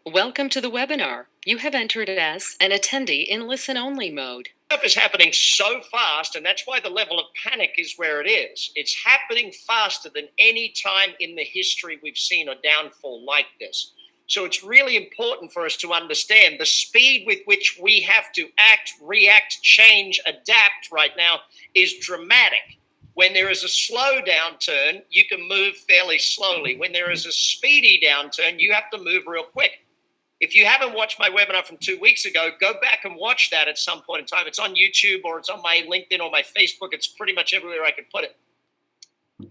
Welcome to the webinar. You have entered as an attendee in listen-only mode. Stuff is happening so fast, and that's why the level of panic is where it is. It's happening faster than any time in the history we've seen a downfall like this. So it's really important for us to understand the speed with which we have to act, react, change, adapt right now is dramatic. When there is a slow downturn, you can move fairly slowly. When there is a speedy downturn, you have to move real quick. If you haven't watched my webinar from 2 weeks ago, go back and watch that at some point in time. It's on YouTube or it's on my LinkedIn or my Facebook. It's pretty much everywhere I could put it.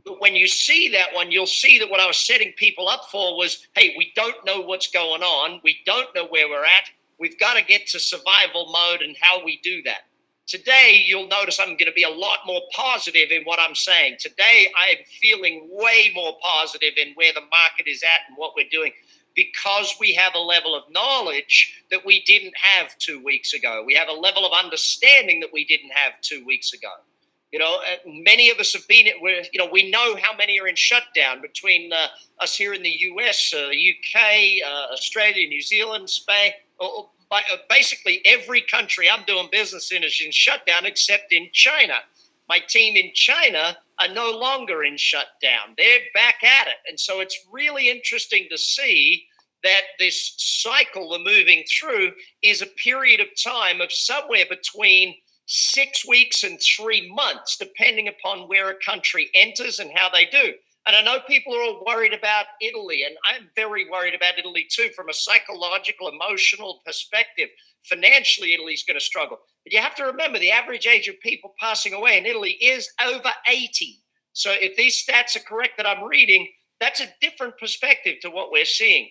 But when you see that one, you'll see that what I was setting people up for was, hey, we don't know what's going on. We don't know where we're at. We've got to get to survival mode and how we do that. Today, you'll notice I'm going to be a lot more positive in what I'm saying. Today, I am feeling way more positive in where the market is at and what we're doing, because we have a level of knowledge that we didn't have 2 weeks ago. We have a level of understanding that we didn't have 2 weeks ago. Many of us have been, we know how many are in shutdown between us here in the US, UK, Australia, New Zealand, Spain. Basically, every country I'm doing business in is in shutdown except in China. My team in China are no longer in shutdown. They're back at it. And so it's really interesting to see that this cycle we're moving through is a period of time of somewhere between 6 weeks and 3 months, depending upon where a country enters and how they do. And I know people are all worried about Italy, and I'm very worried about Italy too, from a psychological, emotional perspective. Financially, Italy's going to struggle. But you have to remember the average age of people passing away in Italy is over 80. So if these stats are correct that I'm reading, that's a different perspective to what we're seeing.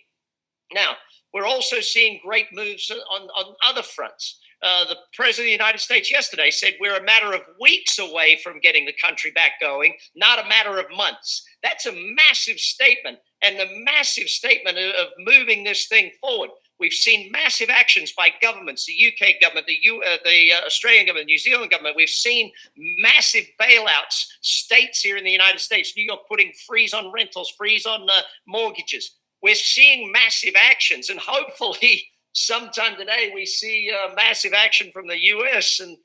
Now, we're also seeing great moves on other fronts. The President of the United States yesterday said we're a matter of weeks away from getting the country back going, not a matter of months. That's a massive statement, and the massive statement of moving this thing forward. We've seen massive actions by governments, the UK government, the Australian government, New Zealand government. We've seen massive bailouts, states here in the United States, New York putting freeze on rentals, freeze on mortgages. We're seeing massive actions, and hopefully sometime today we see massive action from the US, and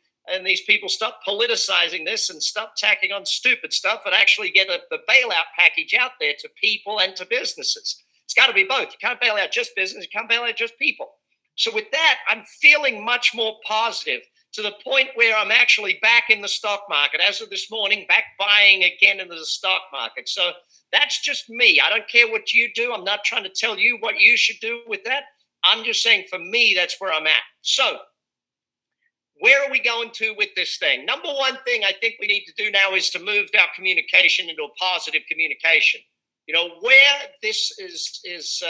these people stop politicizing this and stop tacking on stupid stuff and actually get the bailout package out there to people and to businesses. It's got to be both. You can't bail out just business. You can't bail out just people. So with that, I'm feeling much more positive, to the point where I'm actually back in the stock market. As of this morning, back buying again into the stock market. So that's just me. I don't care what you do. I'm not trying to tell you what you should do with that. I'm just saying, for me, that's where I'm at. So where are we going to with this thing? Number one thing I think we need to do now is to move our communication into a positive communication. Where this is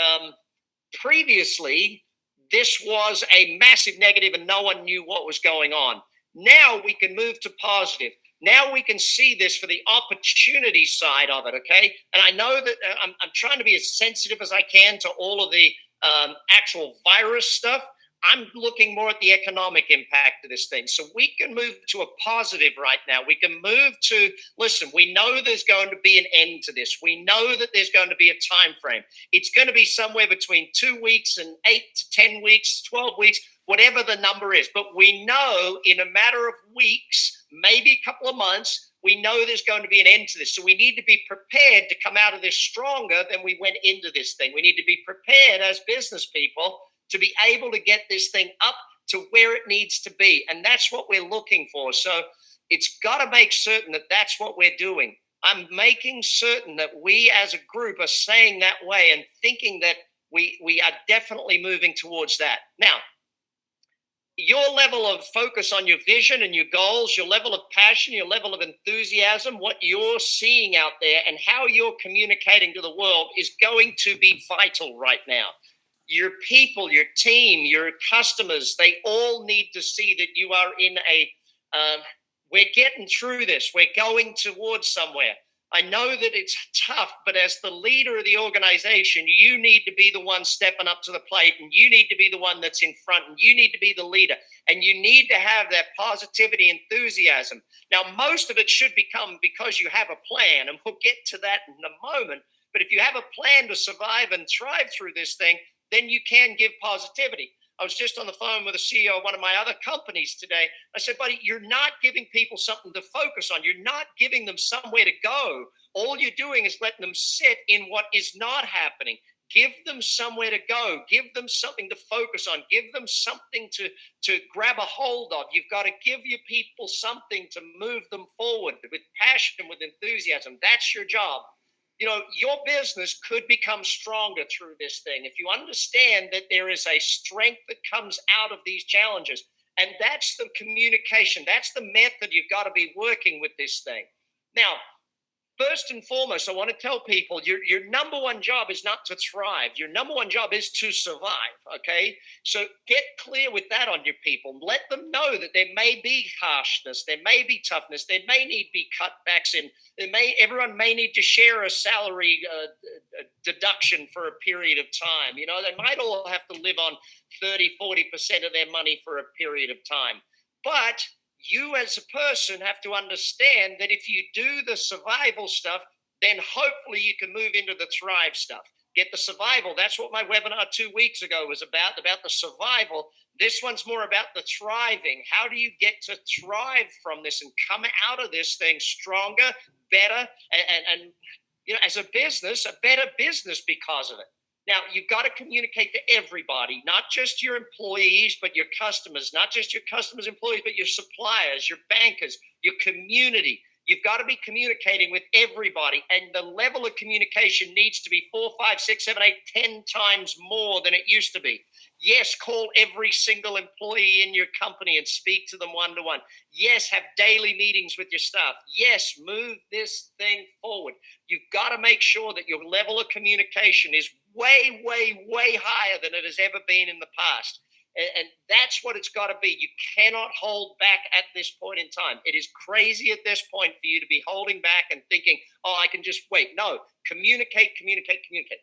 previously, this was a massive negative and no one knew what was going on. Now we can move to positive. Now we can see this for the opportunity side of it, okay? And I know that I'm trying to be as sensitive as I can to all of the actual virus stuff. I'm looking more at the economic impact of this thing. So we can move to a positive right now. We can move to, listen, we know there's going to be an end to this. We know that there's going to be a time frame. It's going to be somewhere between 2 weeks and 8 to 10 weeks, 12 weeks, whatever the number is. But we know in a matter of weeks, maybe a couple of months, we know there's going to be an end to this. So we need to be prepared to come out of this stronger than we went into this thing. We need to be prepared as business people to be able to get this thing up to where it needs to be. And that's what we're looking for. So it's got to make certain that that's what we're doing. I'm making certain that we as a group are saying that way and thinking that we are definitely moving towards that. Now, your level of focus on your vision and your goals, your level of passion, your level of enthusiasm, what you're seeing out there and how you're communicating to the world is going to be vital right now. Your people, your team, your customers, they all need to see that you are in we're getting through this. We're going towards somewhere. I know that it's tough, but as the leader of the organization, you need to be the one stepping up to the plate, and you need to be the one that's in front, and you need to be the leader, and you need to have that positivity, enthusiasm. Now, most of it should become because you have a plan, and we'll get to that in a moment. But if you have a plan to survive and thrive through this thing, then you can give positivity. I was just on the phone with the CEO of one of my other companies today. I said, buddy, you're not giving people something to focus on. You're not giving them somewhere to go. All you're doing is letting them sit in what is not happening. Give them somewhere to go. Give them something to focus on. Give them something to grab a hold of. You've got to give your people something to move them forward with passion, with enthusiasm. That's your job. Your business could become stronger through this thing if you understand that there is a strength that comes out of these challenges. And that's the communication. That's the method you've got to be working with this thing. Now, first and foremost, I want to tell people your number one job is not to thrive. Your number one job is to survive. Okay. So get clear with that on your people. Let them know that there may be harshness, there may be toughness, there may need to be cutbacks in. Everyone may need to share a salary deduction for a period of time. They might all have to live on 30-40% of their money for a period of time. But you as a person have to understand that if you do the survival stuff, then hopefully you can move into the thrive stuff. Get the survival. That's what my webinar 2 weeks ago was about the survival. This one's more about the thriving. How do you get to thrive from this and come out of this thing stronger, better, and as a business, a better business because of it? Now, you've got to communicate to everybody, not just your employees, but your customers, not just your customers' employees, but your suppliers, your bankers, your community. You've got to be communicating with everybody. And the level of communication needs to be 4, 5, 6, 7, 8, 10 times more than it used to be. Yes, call every single employee in your company and speak to them one-to-one. Yes, have daily meetings with your staff. Yes, move this thing forward. You've got to make sure that your level of communication is way, way, way higher than it has ever been in the past. And that's what it's got to be. You cannot hold back at this point in time. It is crazy at this point for you to be holding back and thinking, oh, I can just wait. No, communicate, communicate, communicate.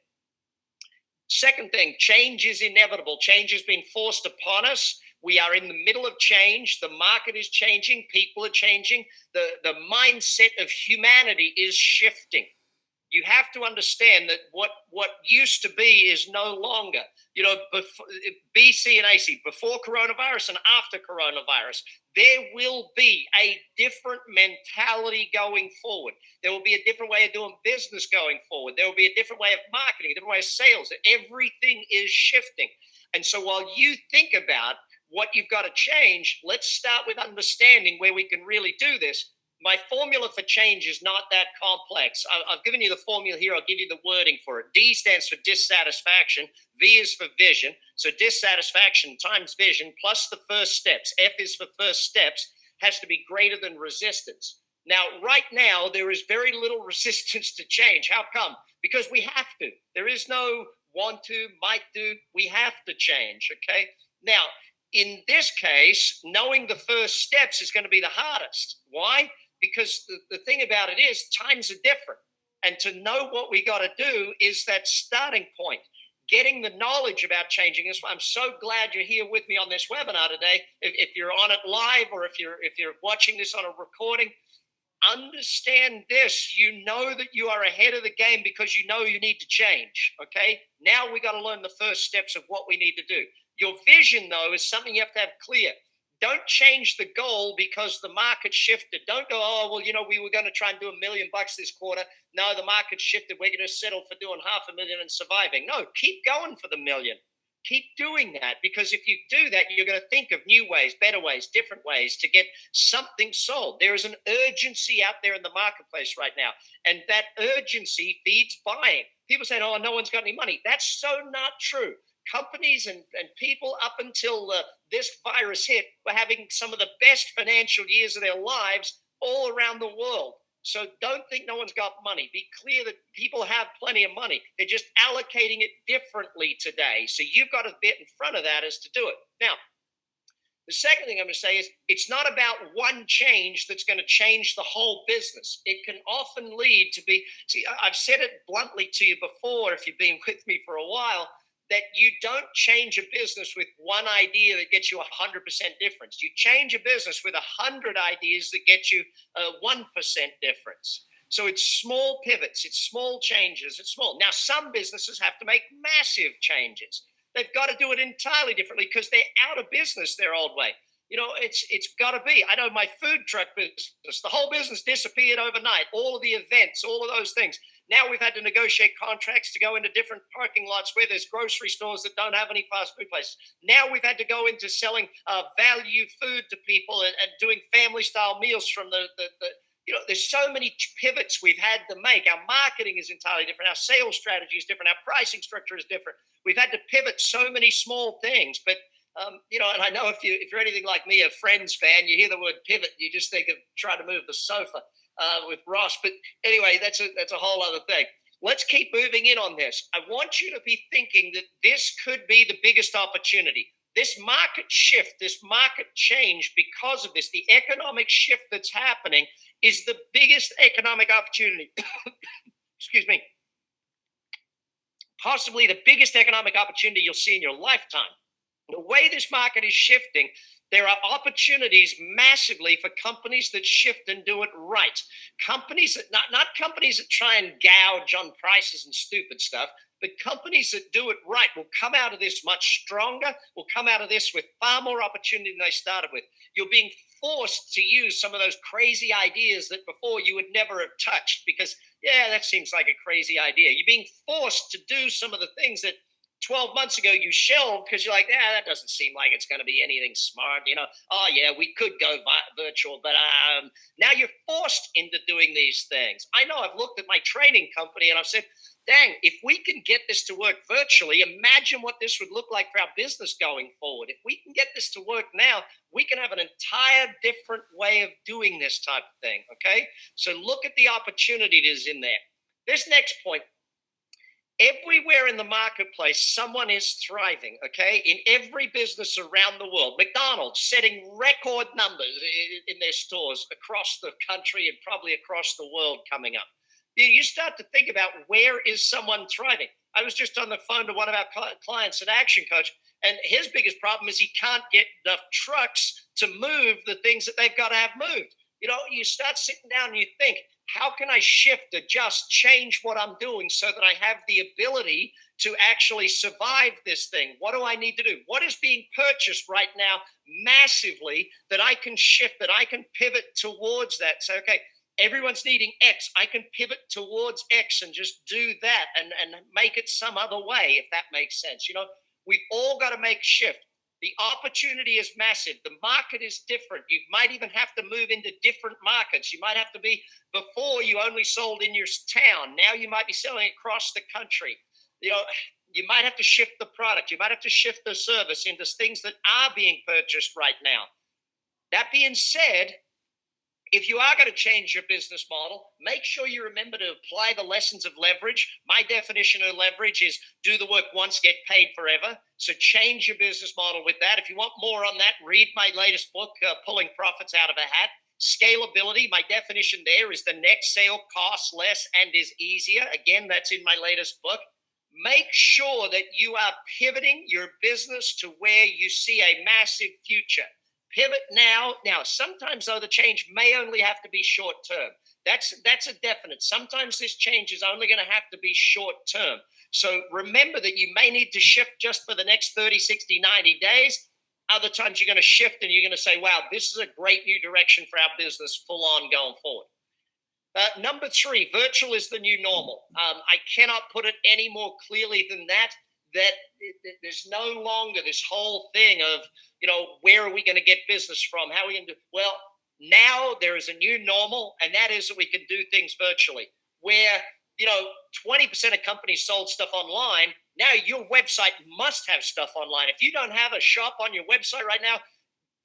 Second thing, change is inevitable. Change has been forced upon us. We are in the middle of change. The market is changing. People are changing. The mindset of humanity is shifting. You have to understand that what used to be is no longer. Before, BC and AC, before coronavirus and after coronavirus, there will be a different mentality going forward. There will be a different way of doing business going forward. There will be a different way of marketing, a different way of sales. Everything is shifting. And so while you think about what you've got to change, let's start with understanding where we can really do this. My formula for change is not that complex. I've given you the formula here. I'll give you the wording for it. D stands for dissatisfaction. V is for vision. So dissatisfaction times vision plus the first steps. F is for first steps, has to be greater than resistance. Now, right now, there is very little resistance to change. How come? Because we have to. There is no want to, might do. We have to change, okay? Now, in this case, knowing the first steps is going to be the hardest. Why? Because the thing about it is times are different. And to know what we got to do is that starting point, getting the knowledge about changing this. I'm so glad you're here with me on this webinar today. If you're on it live or if you're watching this on a recording, understand this. You know that you are ahead of the game because you know you need to change. Okay. Now we got to learn the first steps of what we need to do. Your vision, though, is something you have to have clear. Don't change the goal because the market shifted. Don't go, oh, well, we were going to try and do $1 million this quarter. No, the market shifted. We're going to settle for doing $500,000 and surviving. No, keep going for the million. Keep doing that, because if you do that, you're going to think of new ways, better ways, different ways to get something sold. There is an urgency out there in the marketplace right now, and that urgency feeds buying. People saying, oh, no one's got any money. That's so not true. Companies and people up until this virus hit were having some of the best financial years of their lives all around the world. So don't think no one's got money. Be clear that people have plenty of money. They're just allocating it differently today. So you've got to get in front of that as to do it. Now, the second thing I'm going to say is it's not about one change that's going to change the whole business. It can often lead to I've said it bluntly to you before, if you've been with me for a while, that you don't change a business with one idea that gets you 100% difference. You change a business with 100 ideas that get you 1% difference. So it's small pivots, it's small changes, it's small. Now, some businesses have to make massive changes. They've got to do it entirely differently because they're out of business their old way. It's got to be. I know my food truck business, the whole business disappeared overnight. All of the events, all of those things. Now we've had to negotiate contracts to go into different parking lots where there's grocery stores that don't have any fast food places. Now we've had to go into selling value food to people and doing family style meals from the there's so many pivots we've had to make. Our marketing is entirely different. Our sales strategy is different. Our pricing structure is different. We've had to pivot so many small things, but and I know if you're anything like me, a Friends fan, you hear the word pivot, you just think of trying to move the sofa with Ross. But anyway, that's a whole other thing. Let's keep moving in on this. I want you to be thinking that this could be the biggest opportunity. This market shift, this market change, because of this, the economic shift that's happening is the biggest economic opportunity. Excuse me. Possibly the biggest economic opportunity you'll see in your lifetime. The way this market is shifting, there are opportunities massively for companies that shift and do it right. Companies that not companies that try and gouge on prices and stupid stuff, but companies that do it right will come out of this much stronger, will come out of this with far more opportunity than they started with. You're being forced to use some of those crazy ideas that before you would never have touched because, yeah, that seems like a crazy idea. You're being forced to do some of the things that 12 months ago you shelved because you're like, that doesn't seem like it's going to be anything smart. Oh, yeah, we could go virtual, but now you're forced into doing these things. I know I've looked at my training company and I've said, dang, if we can get this to work virtually, imagine what this would look like for our business going forward. If we can get this to work now, we can have an entire different way of doing this type of thing, okay? So look at the opportunity that is in there. This next point, everywhere in the marketplace, someone is thriving, okay? In every business around the world. McDonald's setting record numbers in their stores across the country and probably across the world coming up. You start to think about where is someone thriving. I was just on the phone to one of our clients at Action Coach, and his biggest problem is he can't get enough trucks to move the things that they've got to have moved. You start sitting down and you think, how can I shift, adjust, change what I'm doing so that I have the ability to actually survive this thing? What do I need to do? What is being purchased right now massively that I can shift, that I can pivot towards that? So, okay, everyone's needing X. I can pivot towards X and just do that and make it some other way, if that makes sense. We've all got to make shift. The opportunity is massive. The market is different. You might even have to move into different markets. You might have to be, before you only sold in your town. Now you might be selling across the country. You might have to shift the product. You might have to shift the service into things that are being purchased right now. That being said, if you are going to change your business model, make sure you remember to apply the lessons of leverage. My definition of leverage is do the work once, get paid forever. So change your business model with that. If you want more on that, read my latest book, Pulling Profits Out of a Hat. Scalability, my definition there is the next sale costs less and is easier. Again, that's in my latest book. Make sure that you are pivoting your business to where you see a massive future. Pivot now. Now, sometimes, though, the change may only have to be short term. That's a definite. Sometimes this change is only going to have to be short term. So remember that you may need to shift just for the next 30, 60, 90 days. Other times you're going to shift and you're going to say, wow, this is a great new direction for our business full on going forward. Number 3, virtual is the new normal. I cannot put it any more clearly than that there's no longer this whole thing of, where are we going to get business from? How are we going to do? Well, now there is a new normal, and that is that we can do things virtually where, 20% of companies sold stuff online. Now your website must have stuff online. If you don't have a shop on your website right now,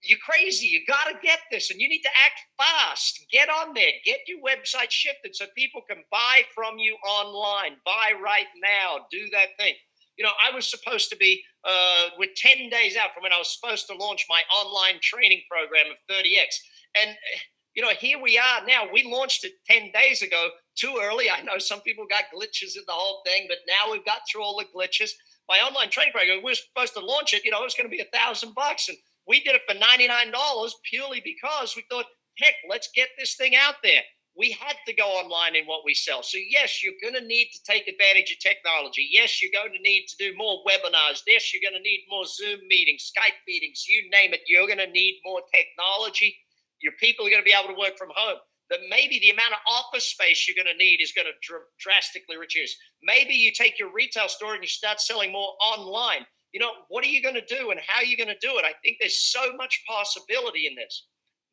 you're crazy. You got to get this, and you need to act fast. Get on there. Get your website shifted so people can buy from you online. Buy right now. Do that thing. I was supposed to be, we're 10 days out from when I was supposed to launch my online training program of 30X. And, here we are now. We launched it 10 days ago, too early. I know some people got glitches in the whole thing, but now we've got through all the glitches. My online training program, we were supposed to launch it, it was going to be $1,000. And we did it for $99 purely because we thought, heck, let's get this thing out there. we had to go online in what we sell. So, yes, you're going to need to take advantage of technology. Yes, you're going to need to do more webinars. Yes, you're going to need more Zoom meetings, Skype meetings, you name it. You're going to need more technology. Your people are going to be able to work from home. But maybe the amount of office space you're going to need is going to drastically reduce. Maybe you take your retail store and you start selling more online. What are you going to do and how are you going to do it? I think there's so much possibility in this.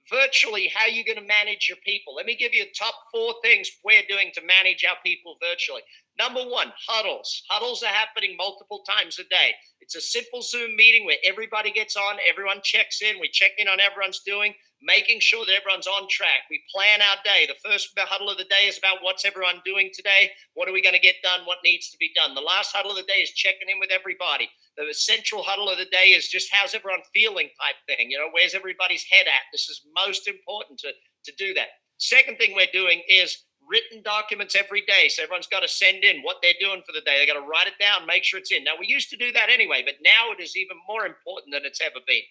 Virtually, how are you going to manage your people? Let me give you the top 4 things we're doing to manage our people virtually. Number 1, huddles. Huddles are happening multiple times a day. It's a simple Zoom meeting where everybody gets on, everyone checks in, we check in on everyone's doing, making sure that everyone's on track. We plan our day. The first huddle of the day is about what's everyone doing today, what are we going to get done, what needs to be done. The last huddle of the day is checking in with everybody. The central huddle of the day is just how's everyone feeling type thing. Where's everybody's head at? This is most important to do that. Second thing we're doing is written documents every day. So everyone's got to send in what they're doing for the day. They got to write it down, make sure it's in. Now, we used to do that anyway, but now it is even more important than it's ever been.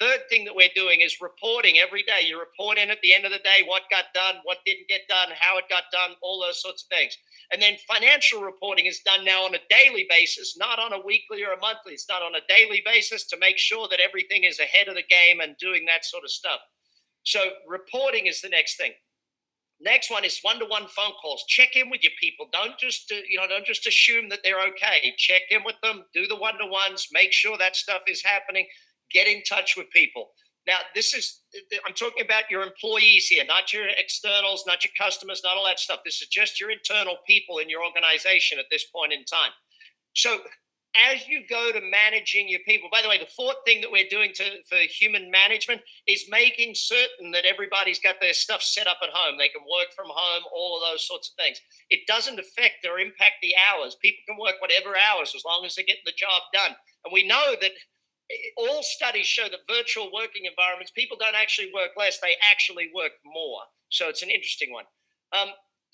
Third thing that we're doing is reporting every day. You report in at the end of the day what got done, what didn't get done, how it got done, all those sorts of things. And then financial reporting is done now on a daily basis, not on a weekly or a monthly. It's done on a daily basis to make sure that everything is ahead of the game and doing that sort of stuff. So reporting is the next thing. Next one is one-to-one phone calls. Check in with your people. Don't just assume that they're okay. Check in with them. Do the one-to-ones. Make sure that stuff is happening. Get in touch with people. Now, I'm talking about your employees here, not your externals, not your customers, not all that stuff. This is just your internal people in your organization at this point in time. So as you go to managing your people, by the way, the 4th thing that we're doing for human management is making certain that everybody's got their stuff set up at home. They can work from home, all of those sorts of things. It doesn't affect or impact the hours. People can work whatever hours as long as they're getting the job done. And we know that all studies show that virtual working environments, people don't actually work less, they actually work more. So it's an interesting one.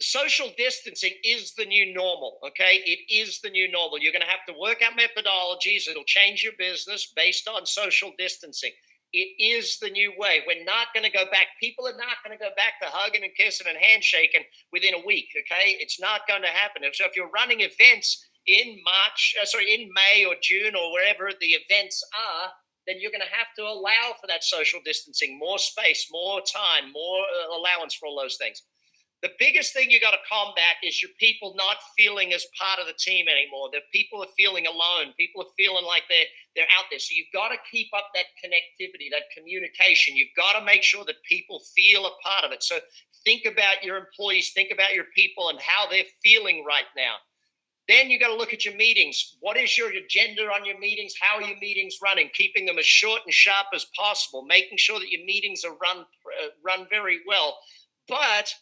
Social distancing is the new normal, okay? It is the new normal. You're going to have to work out methodologies. It'll change your business based on social distancing. It is the new way. We're not going to go back. People are not going to go back to hugging and kissing and handshaking within a week, okay? It's not going to happen. So if you're running events in May or June or wherever the events are, then you're going to have to allow for that social distancing, more space, more time, more allowance for all those things. The biggest thing you got to combat is your people not feeling as part of the team anymore. The people are feeling alone. People are feeling like they're out there. So you've got to keep up that connectivity, that communication. You've got to make sure that people feel a part of it. So think about your employees, think about your people and how they're feeling right now. Then you got to look at your meetings. What is your agenda on your meetings? How are your meetings running? Keeping them as short and sharp as possible, making sure that your meetings are run very well. But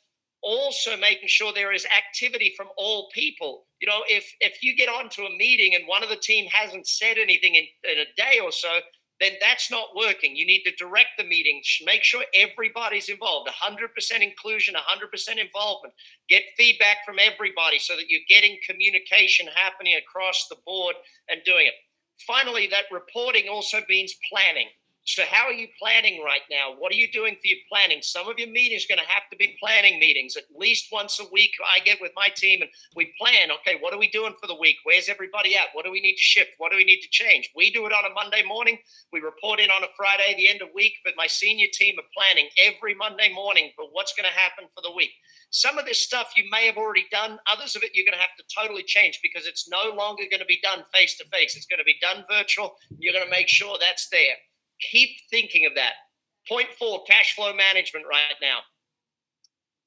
also making sure there is activity from all people. If you get onto a meeting and one of the team hasn't said anything in a day or so, then that's not working. You need to direct the meeting, make sure everybody's involved, 100% inclusion, 100% involvement. Get feedback from everybody so that you're getting communication happening across the board and doing it. Finally, that reporting also means planning. So how are you planning right now? What are you doing for your planning? Some of your meetings are going to have to be planning meetings. At least once a week, I get with my team and we plan, okay, what are we doing for the week? Where's everybody at? What do we need to shift? What do we need to change? We do it on a Monday morning. We report in on a Friday, the end of week, but my senior team are planning every Monday morning for what's going to happen for the week. Some of this stuff you may have already done. Others of it you're going to have to totally change because it's no longer going to be done face-to-face. It's going to be done virtual. You're going to make sure that's there. Keep thinking of that. Point 4, cash flow management right now.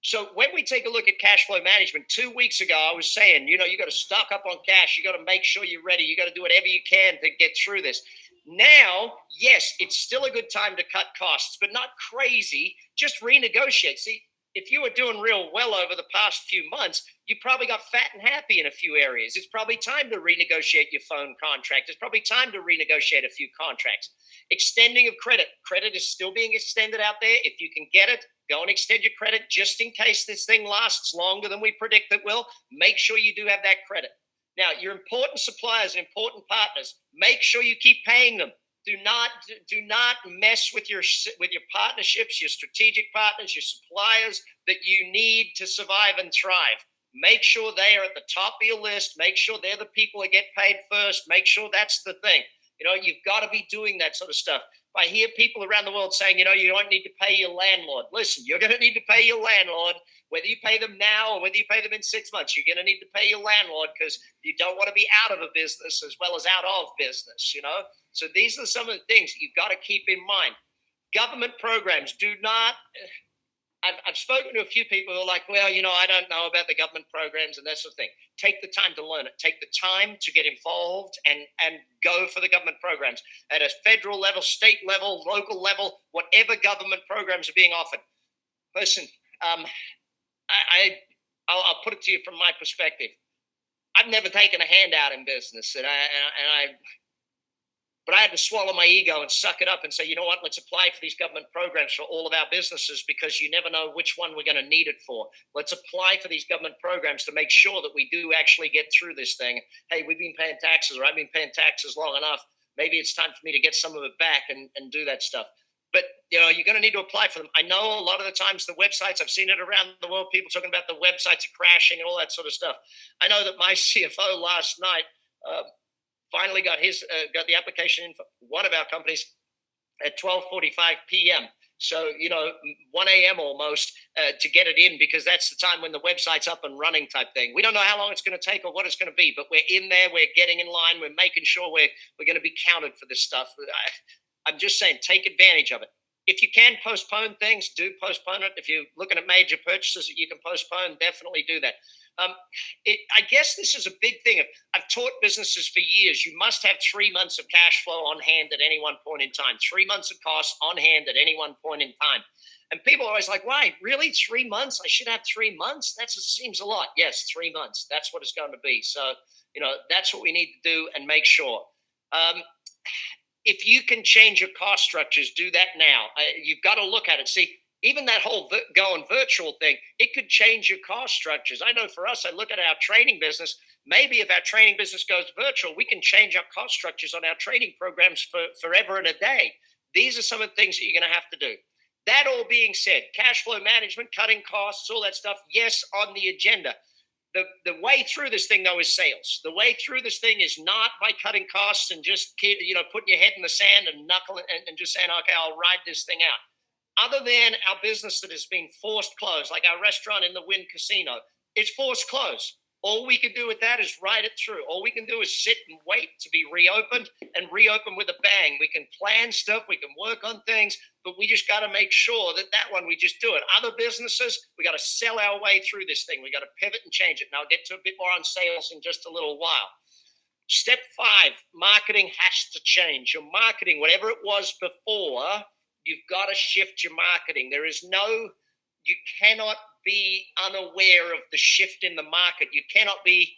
So when we take a look at cash flow management, 2 weeks ago, I was saying, you got to stock up on cash. You got to make sure you're ready. You got to do whatever you can to get through this. Now, yes, it's still a good time to cut costs, but not crazy. Just renegotiate. See, if you were doing real well over the past few months, you probably got fat and happy in a few areas. It's probably time to renegotiate your phone contract. It's probably time to renegotiate a few contracts. Extending of credit. Credit is still being extended out there. If you can get it, go and extend your credit just in case this thing lasts longer than we predict it will. Make sure you do have that credit. Now, your important suppliers, important partners, make sure you keep paying them. do not mess with your partnerships, your strategic partners, your suppliers that you need to survive and thrive. Make sure they are at the top of your list. Make sure they're the people that get paid first. Make sure that's the thing. You've got to be doing that sort of stuff. I hear people around the world saying, you don't need to pay your landlord. Listen, you're going to need to pay your landlord, whether you pay them now or whether you pay them in 6 months. You're going to need to pay your landlord because you don't want to be out of a business as well as out of business. So these are some of the things you've got to keep in mind. Government programs do not. I've spoken to a few people who are like, well, I don't know about the government programs and that sort of thing. Take the time to learn it. Take the time to get involved and go for the government programs at a federal level, state level, local level, whatever government programs are being offered. Listen, I'll put it to you from my perspective. I've never taken a handout in business, but I had to swallow my ego and suck it up and say, you know what, let's apply for these government programs for all of our businesses because you never know which one we're going to need it for. Let's apply for these government programs to make sure that we do actually get through this thing. Hey, we've been paying taxes, or I've been paying taxes long enough. Maybe it's time for me to get some of it back and do that stuff. But, you're going to need to apply for them. I know a lot of the times the websites, I've seen it around the world, people talking about the websites are crashing and all that sort of stuff. I know that my CFO last night, finally got the application in for one of our companies at 12:45 p.m. So 1 a.m. almost to get it in because that's the time when the website's up and running type thing. We don't know how long it's going to take or what it's going to be, but we're in there. We're getting in line. We're making sure we're going to be counted for this stuff. I'm just saying, take advantage of it. If you can postpone things, do postpone it. If you're looking at major purchases that you can postpone, definitely do that. I guess this is a big thing. I've taught businesses for years. You must have 3 months of cash flow on hand at any one point in time. 3 months of costs on hand at any one point in time. And people are always like, why? Really? 3 months? I should have 3 months? That seems a lot. Yes, 3 months. That's what it's going to be. So, that's what we need to do and make sure. If you can change your cost structures, do that now. You've got to look at it. See, even that whole going virtual thing, it could change your cost structures. I know for us, I look at our training business. Maybe if our training business goes virtual, we can change our cost structures on our training programs for forever and a day. These are some of the things that you're going to have to do. That all being said, cash flow management, cutting costs, all that stuff, yes, on the agenda. The way through this thing, though, is sales. The way through this thing is not by cutting costs and just putting your head in the sand and knuckling and just saying, okay, I'll ride this thing out. Other than our business that has been forced closed, like our restaurant in the Wynn Casino, it's forced closed. All we can do with that is ride it through. All we can do is sit and wait to be reopened and reopen with a bang. We can plan stuff, we can work on things, but we just got to make sure that one, we just do it. Other businesses, we got to sell our way through this thing. We got to pivot and change it. And I'll get to a bit more on sales in just a little while. Step 5, marketing has to change. Your marketing, whatever it was before, you've got to shift your marketing. You cannot be unaware of the shift in the market. You cannot be,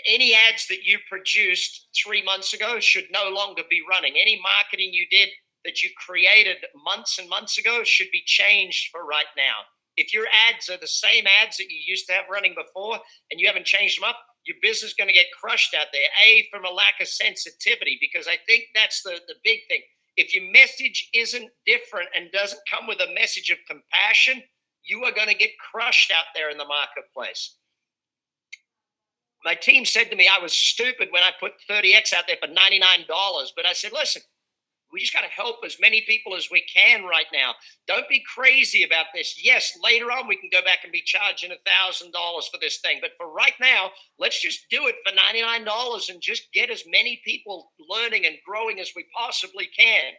any ads that you produced 3 months ago should no longer be running. Any marketing you did that you created months and months ago should be changed for right now. If your ads are the same ads that you used to have running before and you haven't changed them up, your business is going to get crushed out there. From a lack of sensitivity, because I think that's the big thing. If your message isn't different and doesn't come with a message of compassion, you are going to get crushed out there in the marketplace. My team said to me I was stupid when I put 30X out there for $99. But I said, listen, we just got to help as many people as we can right now. Don't be crazy about this. Yes, later on we can go back and be charging $1,000 for this thing. But for right now, let's just do it for $99 and just get as many people learning and growing as we possibly can.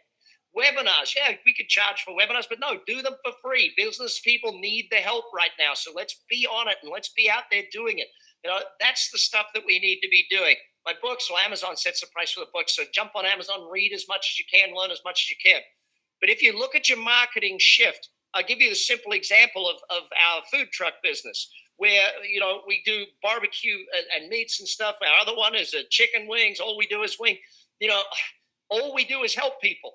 Webinars, yeah, we could charge for webinars, but no, do them for free. Business people need the help right now. So let's be on it and let's be out there doing it. That's the stuff that we need to be doing. My books, well, Amazon sets the price for the books. So jump on Amazon, read as much as you can, learn as much as you can. But if you look at your marketing shift, I'll give you the simple example of our food truck business where, we do barbecue and meats and stuff. Our other one is chicken wings. All we do is wing. All we do is help people.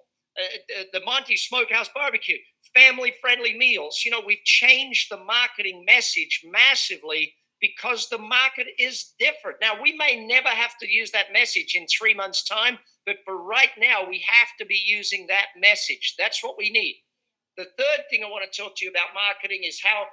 The Monty Smokehouse Barbecue, family-friendly meals. We've changed the marketing message massively because the market is different. Now, we may never have to use that message in 3 months' time, but for right now, we have to be using that message. That's what we need. The third thing I want to talk to you about marketing is how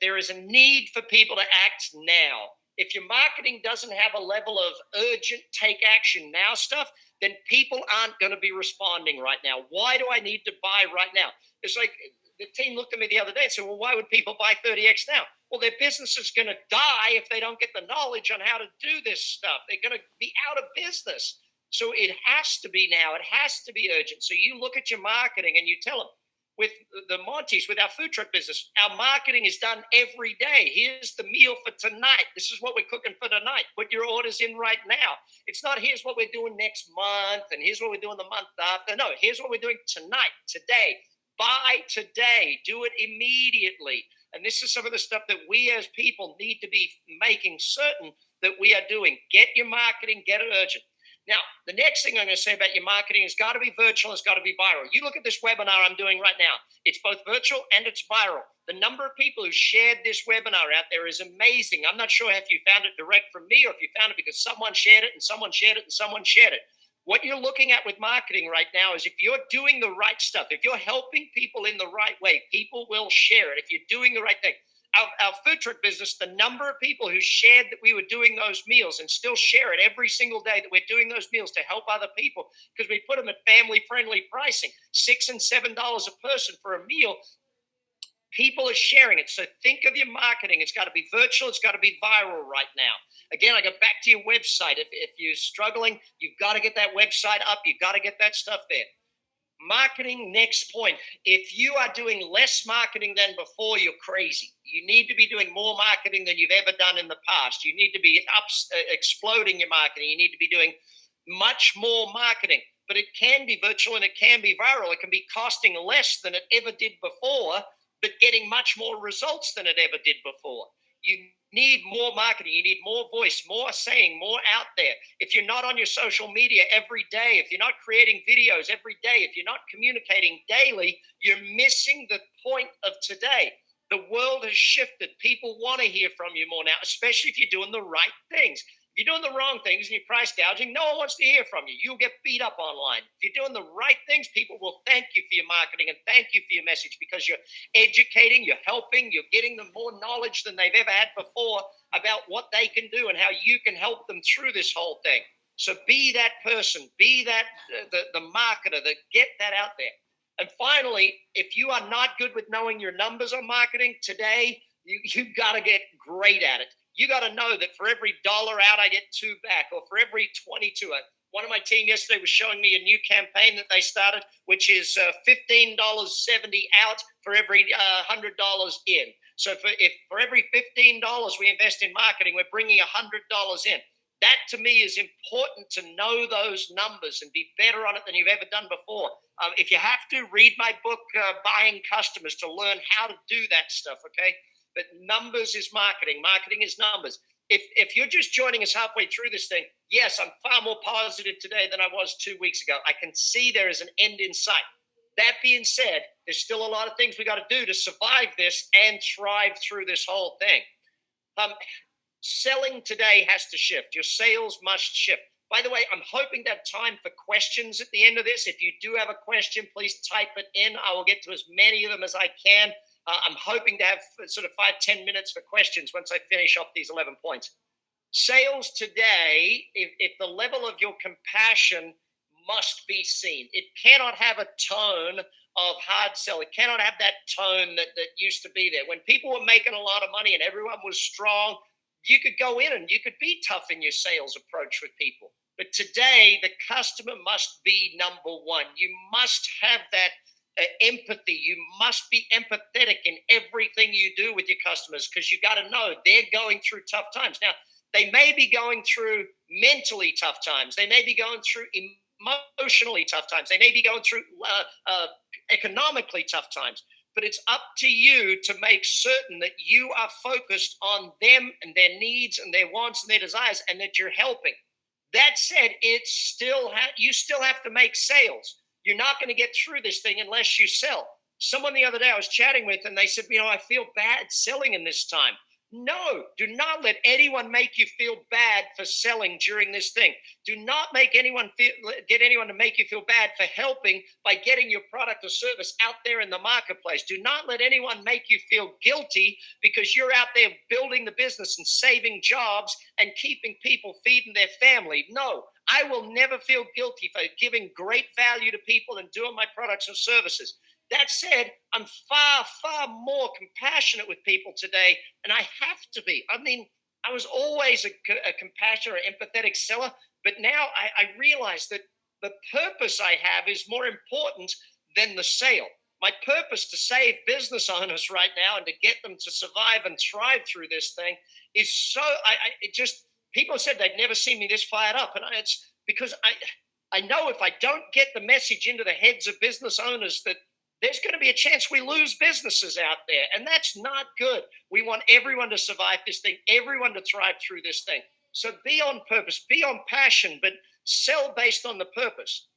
there is a need for people to act now. If your marketing doesn't have a level of urgent take action now stuff, then people aren't going to be responding right now. Why do I need to buy right now? It's like the team looked at me the other day and said, well, why would people buy 30X now? Well, their business is going to die if they don't get the knowledge on how to do this stuff. They're going to be out of business. So it has to be now. It has to be urgent. So you look at your marketing and you tell them, with the Monty's, with our food truck business, our marketing is done every day. Here's the meal for tonight. This is what we're cooking for tonight. Put your orders in right now. It's not here's what we're doing next month and here's what we're doing the month after. No, here's what we're doing tonight, today. Buy today. Do it immediately. And this is some of the stuff that we as people need to be making certain that we are doing. Get your marketing, get it urgent. Now, the next thing I'm going to say about your marketing has got to be virtual, it's got to be viral. You look at this webinar I'm doing right now. It's both virtual and it's viral. The number of people who shared this webinar out there is amazing. I'm not sure if you found it direct from me or if you found it because someone shared it and someone shared it and someone shared it. What you're looking at with marketing right now is if you're doing the right stuff, if you're helping people in the right way, people will share it. If you're doing the right thing. Our food truck business, the number of people who shared that we were doing those meals and still share it every single day that we're doing those meals to help other people because we put them at family-friendly pricing, $6 and $7 a person for a meal. People are sharing it. So think of your marketing. It's got to be virtual. It's got to be viral right now. Again, I go back to your website. If you're struggling, you've got to get that website up. You've got to get that stuff there. Marketing, next point. If you are doing less marketing than before, you're crazy. You need to be doing more marketing than you've ever done in the past. You need to be exploding your marketing. You need to be doing much more marketing. But it can be virtual and it can be viral. It can be costing less than it ever did before, but getting much more results than it ever did before. You need more marketing. You need more voice, more saying, more out there. If you're not on your social media every day, if you're not creating videos every day, if you're not communicating daily, you're missing the point of today. The world has shifted. People want to hear from you more now, especially if you're doing the right things. If you're doing the wrong things and you're price gouging, no one wants to hear from you. You'll get beat up online. If you're doing the right things, people will thank you for your marketing and thank you for your message because you're educating, you're helping, you're getting them more knowledge than they've ever had before about what they can do and how you can help them through this whole thing. So be that person, be that the marketer that get that out there. And finally, if you are not good with knowing your numbers on marketing today, you've got to get great at it. You got to know that for every dollar out, I get two back, or for every 22. One of my team yesterday was showing me a new campaign that they started, which is $15.70 out for every $100 in. So for every $15 we invest in marketing, we're bringing $100 in. That to me is important to know those numbers and be better on it than you've ever done before. If you have to, read my book, Buying Customers, to learn how to do that stuff, okay? But numbers is marketing. Marketing is numbers. If you're just joining us halfway through this thing, yes, I'm far more positive today than I was 2 weeks ago. I can see there is an end in sight. That being said, there's still a lot of things we got to do to survive this and thrive through this whole thing. Selling today has to shift. Your sales must shift. By the way, I'm hoping to have time for questions at the end of this. If you do have a question, please type it in. I will get to as many of them as I can. I'm hoping to have sort of 5-10 minutes for questions once I finish off these 11 points. Sales today, if the level of your compassion must be seen. It cannot have a tone of hard sell. It cannot have that tone that used to be there. When people were making a lot of money and everyone was strong, you could go in and you could be tough in your sales approach with people. But today, the customer must be number one. You must have that empathy. You must be empathetic in everything you do with your customers because you got to know they're going through tough times. Now, they may be going through mentally tough times. They may be going through emotionally tough times. They may be going through economically tough times. But it's up to you to make certain that you are focused on them and their needs and their wants and their desires and that you're helping. That said, you still have to make sales. You're not going to get through this thing unless you sell. Someone the other day I was chatting with and they said, I feel bad selling in this time. No, do not let anyone make you feel bad for selling during this thing. Do not make anyone get anyone to make you feel bad for helping by getting your product or service out there in the marketplace. Do not let anyone make you feel guilty because you're out there building the business and saving jobs and keeping people feeding their family. No, I will never feel guilty for giving great value to people and doing my products or services. That said, I'm far, far more compassionate with people today, and I have to be. I mean, I was always a compassionate or empathetic seller, but now I realize that the purpose I have is more important than the sale. My purpose to save business owners right now and to get them to survive and thrive through this thing is so. It just people said they'd never seen me this fired up, and it's because I know if I don't get the message into the heads of business owners that there's going to be a chance we lose businesses out there. And that's not good. We want everyone to survive this thing, everyone to thrive through this thing. So be on purpose, be on passion, but sell based on the purpose.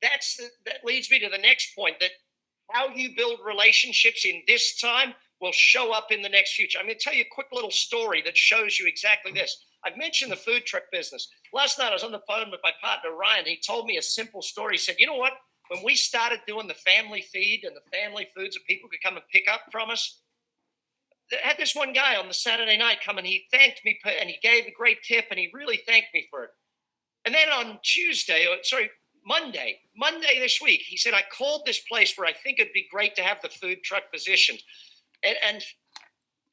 That leads me to the next point that how you build relationships in this time will show up in the next future. I'm going to tell you a quick little story that shows you exactly this. I've mentioned the food truck business. Last night I was on the phone with my partner, Ryan. He told me a simple story. He said, you know what? When we started doing the family feed and the family foods that people could come and pick up from us, I had this one guy on the Saturday night come and he thanked me and he gave a great tip and he really thanked me for it. And then on Monday this week, he said, I called this place where I think it'd be great to have the food truck positioned. And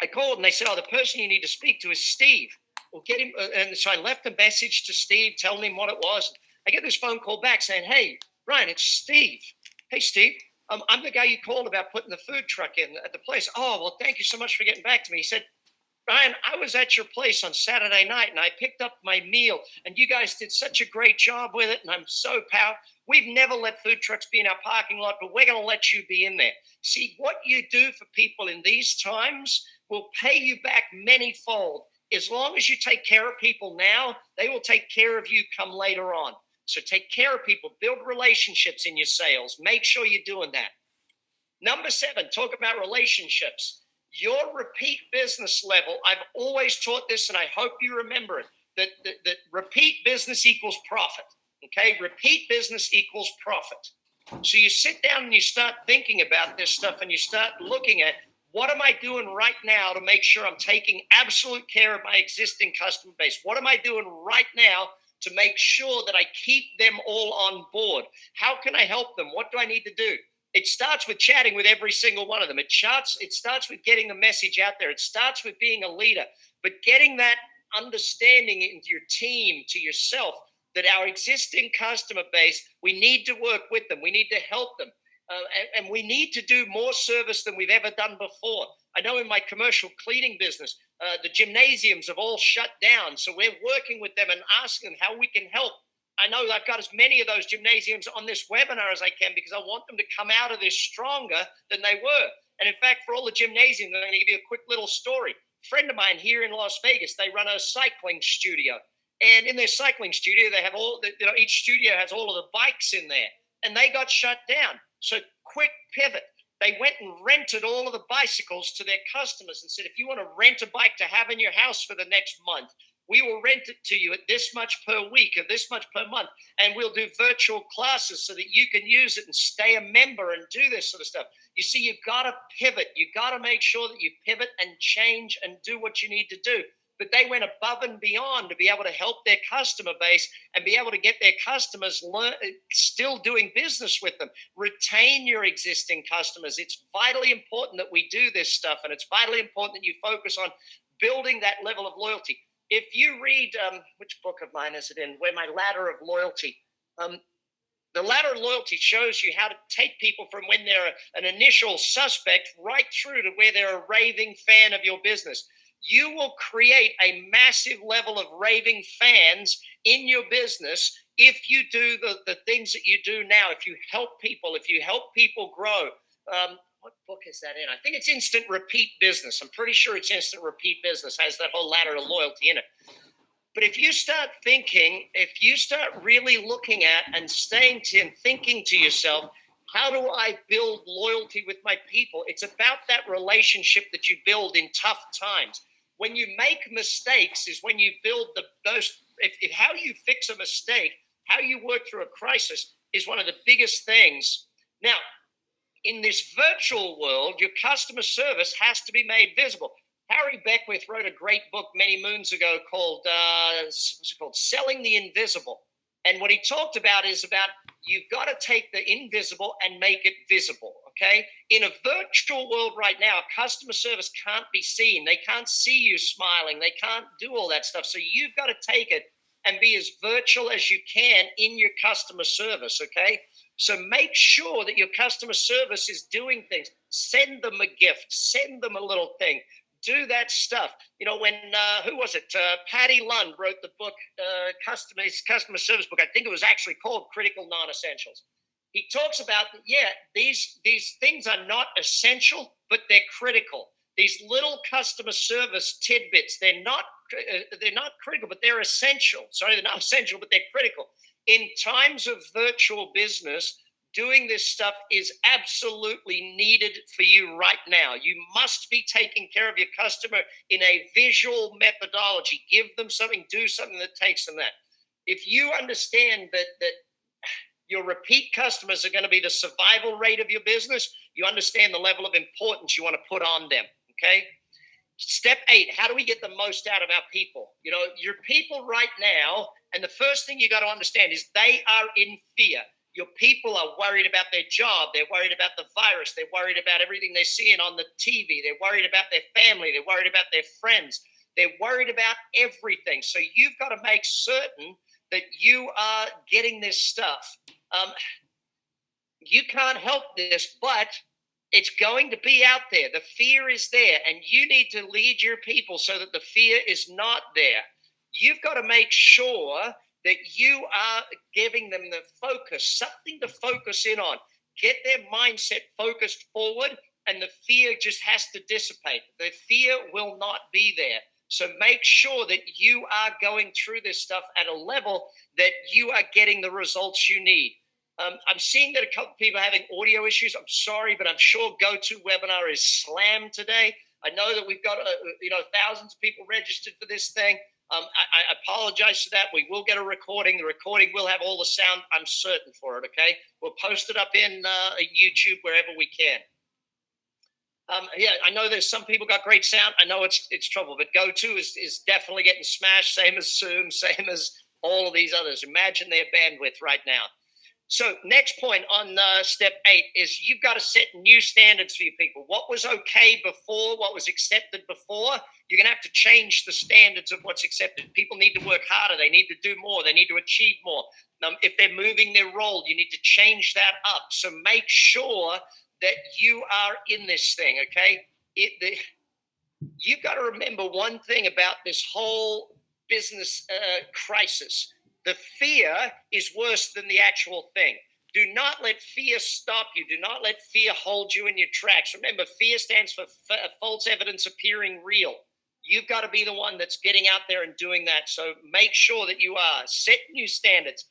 I called and they said, oh, the person you need to speak to is Steve. We'll get him. And so I left a message to Steve telling him what it was. I get this phone call back saying, hey, Ryan, it's Steve. Hey, Steve, I'm the guy you called about putting the food truck in at the place. Oh, well, thank you so much for getting back to me. He said, Ryan, I was at your place on Saturday night and I picked up my meal and you guys did such a great job with it. And I'm so proud. We've never let food trucks be in our parking lot, but we're going to let you be in there. See, what you do for people in these times will pay you back manyfold. As long as you take care of people now, they will take care of you come later on. So take care of people, build relationships in your sales. Make sure you're doing that. Number 7, talk about relationships. Your repeat business level, I've always taught this and I hope you remember it, that repeat business equals profit. Okay, repeat business equals profit. So you sit down and you start thinking about this stuff and you start looking at what am I doing right now to make sure I'm taking absolute care of my existing customer base? What am I doing right now to make sure that I keep them all on board? How can I help them? What do I need to do? It starts with chatting with every single one of them. It starts with getting the message out there. It starts with being a leader, but getting that understanding into your team, to yourself, that our existing customer base, we need to work with them. We need to help them. And we need to do more service than we've ever done before. I know in my commercial cleaning business, the gymnasiums have all shut down. So we're working with them and asking them how we can help. I know I've got as many of those gymnasiums on this webinar as I can because I want them to come out of this stronger than they were. And in fact, for all the gymnasiums, I'm going to give you a quick little story. A friend of mine here in Las Vegas, they run a cycling studio. And in their cycling studio, they have each studio has all of the bikes in there. And they got shut down. So quick pivot. They went and rented all of the bicycles to their customers and said, if you want to rent a bike to have in your house for the next month, we will rent it to you at this much per week or this much per month. And we'll do virtual classes so that you can use it and stay a member and do this sort of stuff. You see, you've got to pivot. You've got to make sure that you pivot and change and do what you need to do. But they went above and beyond to be able to help their customer base and be able to get their customers still doing business with them. Retain your existing customers. It's vitally important that we do this stuff, and it's vitally important that you focus on building that level of loyalty. If you read, which book of mine is it in? Where my ladder of loyalty. The ladder of loyalty shows you how to take people from when they're an initial suspect right through to where they're a raving fan of your business. You will create a massive level of raving fans in your business if you do the things that you do now, if you help people grow. What book is that in? I think it's Instant Repeat Business. I'm pretty sure it's Instant Repeat Business, has that whole ladder of loyalty in it. But if you start really looking at and thinking to yourself, how do I build loyalty with my people? It's about that relationship that you build in tough times. when you make mistakes is when you build the most. If how you fix a mistake, how you work through a crisis is one of the biggest things. Now, in this virtual world, your customer service has to be made visible. Harry Beckwith wrote a great book many moons ago called what's it called? Selling the Invisible. And what he talked about is about you've got to take the invisible and make it visible. Okay. In a virtual world right now, customer service can't be seen. They can't see you smiling. They can't do all that stuff. So you've got to take it and be as virtual as you can in your customer service. Okay. So make sure that your customer service is doing things. Send them a gift, send them a little thing. Do that stuff. You know, when who was it? Patty Lund wrote the book, customer service book. I think it was actually called Critical Non-Essentials. He talks about, these things are not essential, but they're critical. These little customer service tidbits, they're not critical, but they're essential. Sorry, they're not essential, but they're critical. In times of virtual business, doing this stuff is absolutely needed for you right now. You must be taking care of your customer in a visual methodology. Give them something, do something that takes them that. If you understand that your repeat customers are going to be the survival rate of your business, you understand the level of importance you want to put on them, okay? Step 8, how do we get the most out of our people? You know, your people right now, and the first thing you got to understand is they are in fear. Your people are worried about their job. They're worried about the virus. They're worried about everything they're seeing on the TV. They're worried about their family. They're worried about their friends. They're worried about everything. So you've got to make certain that you are getting this stuff. You can't help this, but it's going to be out there. The fear is there, and you need to lead your people so that the fear is not there. You've got to make sure that you are giving them the focus, something to focus in on. Get their mindset focused forward, and the fear just has to dissipate. The fear will not be there. So make sure that you are going through this stuff at a level that you are getting the results you need. I'm seeing that a couple of people are having audio issues. I'm sorry, but I'm sure GoToWebinar is slammed today. I know that we've got thousands of people registered for this thing. I apologize for that. We will get a recording. The recording will have all the sound. I'm certain for it. Okay, we'll post it up in YouTube wherever we can. I know there's some people got great sound. I know it's trouble, but GoTo is definitely getting smashed. Same as Zoom, same as all of these others. Imagine their bandwidth right now. So next point on step 8 is you've got to set new standards for your people. What was okay before, what was accepted before, you're going to have to change the standards of what's accepted. People need to work harder. They need to do more. They need to achieve more. If they're moving their role, you need to change that up. So make sure that you are in this thing, okay? You've got to remember one thing about this whole business crisis. The fear is worse than the actual thing. Do not let fear stop you. Do not let fear hold you in your tracks. Remember, fear stands for false evidence appearing real. You've got to be the one that's getting out there and doing that. So make sure that you are. Set new standards.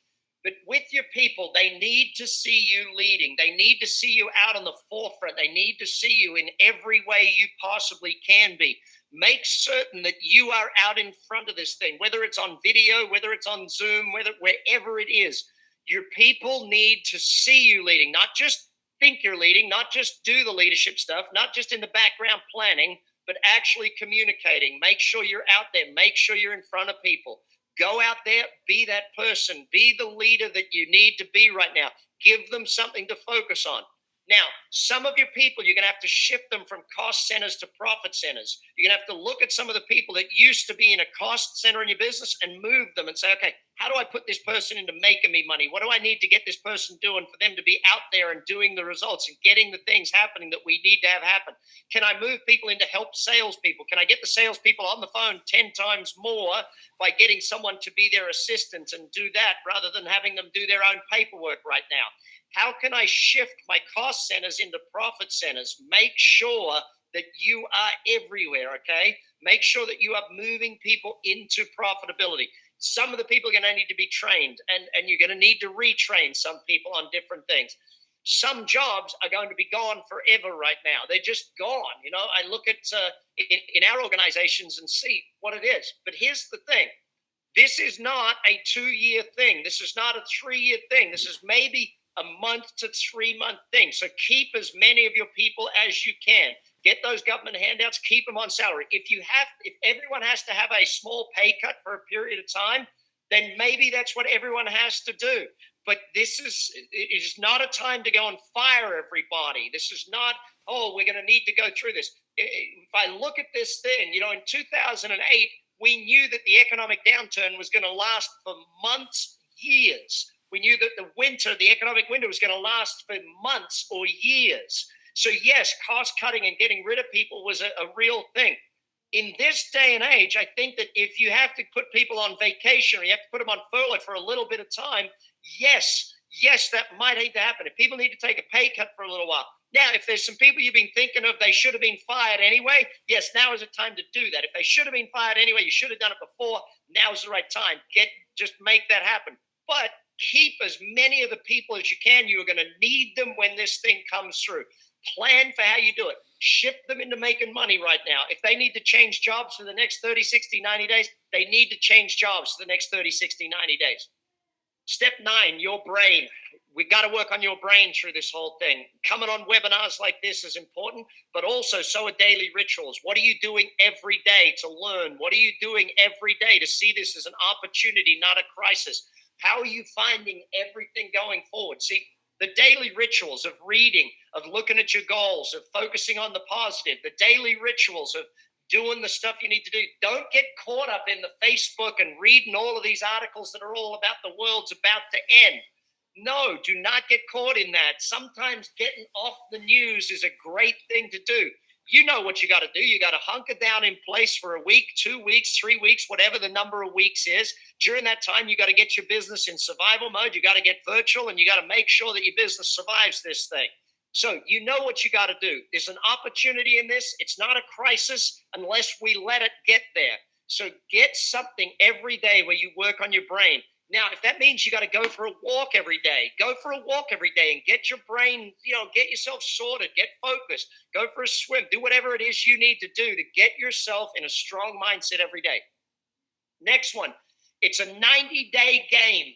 But with your people, they need to see you leading. They need to see you out on the forefront. They need to see you in every way you possibly can be. Make certain that you are out in front of this thing, whether it's on video, whether it's on Zoom, wherever it is. Your people need to see you leading, not just think you're leading, not just do the leadership stuff, not just in the background planning, but actually communicating. Make sure you're out there. Make sure you're in front of people. Go out there, be that person, be the leader that you need to be right now. Give them something to focus on. Now, some of your people, you're going to have to shift them from cost centers to profit centers. You're going to have to look at some of the people that used to be in a cost center in your business and move them and say, okay, how do I put this person into making me money? What do I need to get this person doing for them to be out there and doing the results and getting the things happening that we need to have happen? Can I move people into help salespeople? Can I get the salespeople on the phone 10 times more by getting someone to be their assistant and do that rather than having them do their own paperwork right now? How can I shift my cost centers into profit centers? Make sure that you are everywhere, okay? Make sure that you are moving people into profitability. Some of the people are going to need to be trained, and you're going to need to retrain some people on different things. Some jobs are going to be gone forever right now. They're just gone. I look at in our organizations and see what it is. But here's the thing. This is not a 2-year thing. This is not a 3-year thing. This is maybe a month to 3-month thing. So keep as many of your people as you can. Get those government handouts, keep them on salary. If everyone has to have a small pay cut for a period of time, then maybe that's what everyone has to do. But it is not a time to go and fire everybody. This is not, we're going to need to go through this. If I look at this thing, in 2008, we knew that the economic downturn was going to last for months, years. We knew that the economic winter was going to last for months or years. So yes, cost cutting and getting rid of people was a real thing. In this day and age, I think that if you have to put people on vacation or you have to put them on furlough for a little bit of time, yes, that might need to happen. If people need to take a pay cut for a little while. Now, if there's some people you've been thinking of, they should have been fired anyway, yes, now is the time to do that. If they should have been fired anyway, you should have done it before, now is the right time. Just make that happen. But keep as many of the people as you can. You are going to need them when this thing comes through. Plan for how you do it. Shift them into making money right now. If they need to change jobs for the next 30, 60, 90 days, they need to change jobs for the next 30, 60, 90 days. Step 9, your brain. We got to work on your brain through this whole thing. Coming on webinars like this is important, but also so are daily rituals. What are you doing every day to learn? What are you doing every day to see this as an opportunity, not a crisis? How are you finding everything going forward? See, the daily rituals of reading, of looking at your goals, of focusing on the positive, the daily rituals of doing the stuff you need to do. Don't get caught up in the Facebook and reading all of these articles that are all about the world's about to end. No, do not get caught in that. Sometimes getting off the news is a great thing to do. You know what you got to do. You got to hunker down in place for a week, 2 weeks, 3 weeks, whatever the number of weeks is. During that time, you got to get your business in survival mode. You got to get virtual, and you got to make sure that your business survives this thing. So you know what you got to do. There's an opportunity in this. It's not a crisis unless we let it get there. So get something every day where you work on your brain. Now, if that means you got to go for a walk every day, go for a walk every day and get your brain, get yourself sorted, get focused, go for a swim, do whatever it is you need to do to get yourself in a strong mindset every day. Next one, it's a 90-day game.